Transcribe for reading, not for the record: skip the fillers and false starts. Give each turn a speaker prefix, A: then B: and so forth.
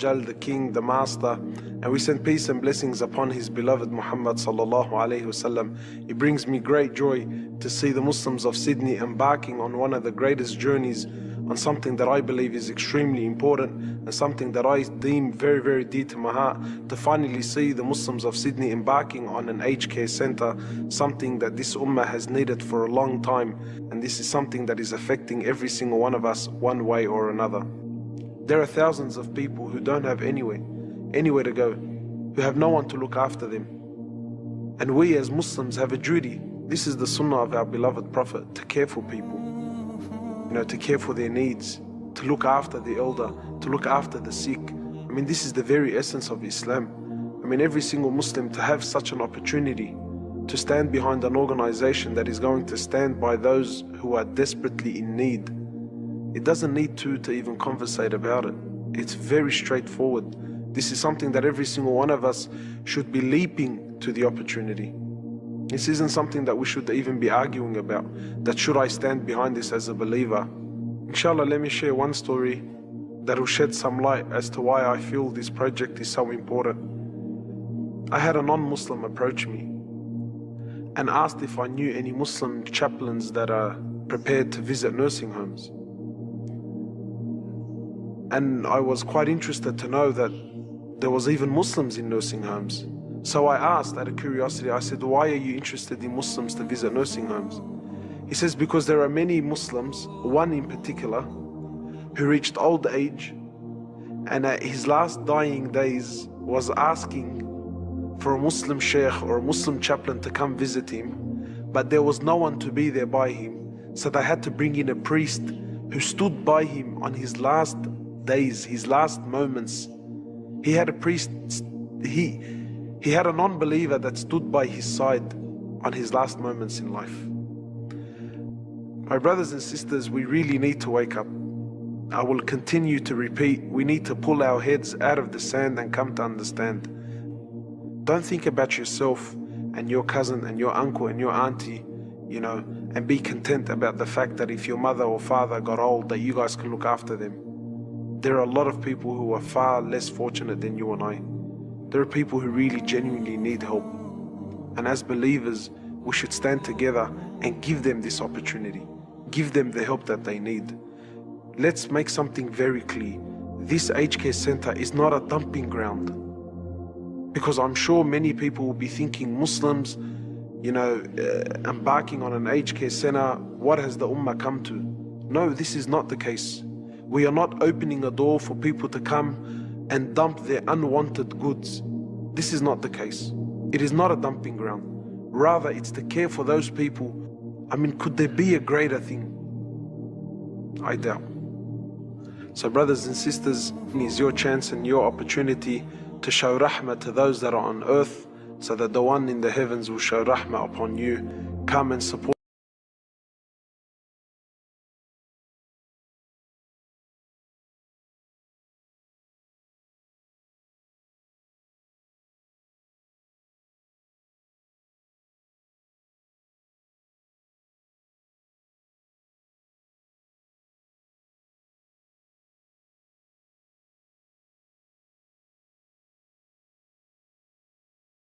A: Jal, the King, the Master, and we send peace and blessings upon his beloved Muhammad sallallahu alaihi wasallam. It brings me great joy to see the Muslims of Sydney embarking on one of the greatest journeys, on something that I believe is extremely important and something that I deem very, very dear to my heart, to finally see the Muslims of Sydney embarking on an aged care center, something that this ummah has needed for a long time, and this is something that is affecting every single one of us one way or another. There are thousands of people who don't have anywhere to go, who have no one to look after them. And we as Muslims have a duty. This is the sunnah of our beloved Prophet, to care for people, to care for their needs, to look after the elder, to look after the sick. I mean, this is the very essence of Islam. I mean, every single Muslim to have such an opportunity to stand behind an organization that is going to stand by those who are desperately in need. It doesn't need to even conversate about it. It's very straightforward. This is something that every single one of us should be leaping to the opportunity. This isn't something that we should even be arguing about, that should I stand behind this as a believer. Inshallah, let me share one story that will shed some light as to why I feel this project is so important. I had a non-Muslim approach me and asked if I knew any Muslim chaplains that are prepared to visit nursing homes. And I was quite interested to know that there was even Muslims in nursing homes. So I asked out of curiosity, I said, why are you interested in Muslims to visit nursing homes? He says, because there are many Muslims, one in particular, who reached old age and at his last dying days was asking for a Muslim sheikh or a Muslim chaplain to come visit him, but there was no one to be there by him. So they had to bring in a priest who stood by him on his last days, his last moments. He had a priest, he had a non-believer that stood by his side on his last moments in life. My brothers and sisters, we really need to wake up. I will continue to repeat, we need to pull our heads out of the sand and come to understand. Don't think about yourself and your cousin and your uncle and your auntie, and be content about the fact that if your mother or father got old, that you guys can look after them. There are a lot of people who are far less fortunate than you and I. There are people who really genuinely need help. And as believers, we should stand together and give them this opportunity. Give them the help that they need. Let's make something very clear. This aged care center is not a dumping ground. Because I'm sure many people will be thinking, Muslims, embarking on an aged care center, what has the ummah come to? No, this is not the case. We are not opening a door for people to come and dump their unwanted goods. This is not the case. It is not a dumping ground. Rather, it's to care for those people. I mean, could there be a greater thing? I doubt. So brothers and sisters, it is your chance and your opportunity to show rahmah to those that are on earth, so that the one in the heavens will show rahmah upon you. Come and support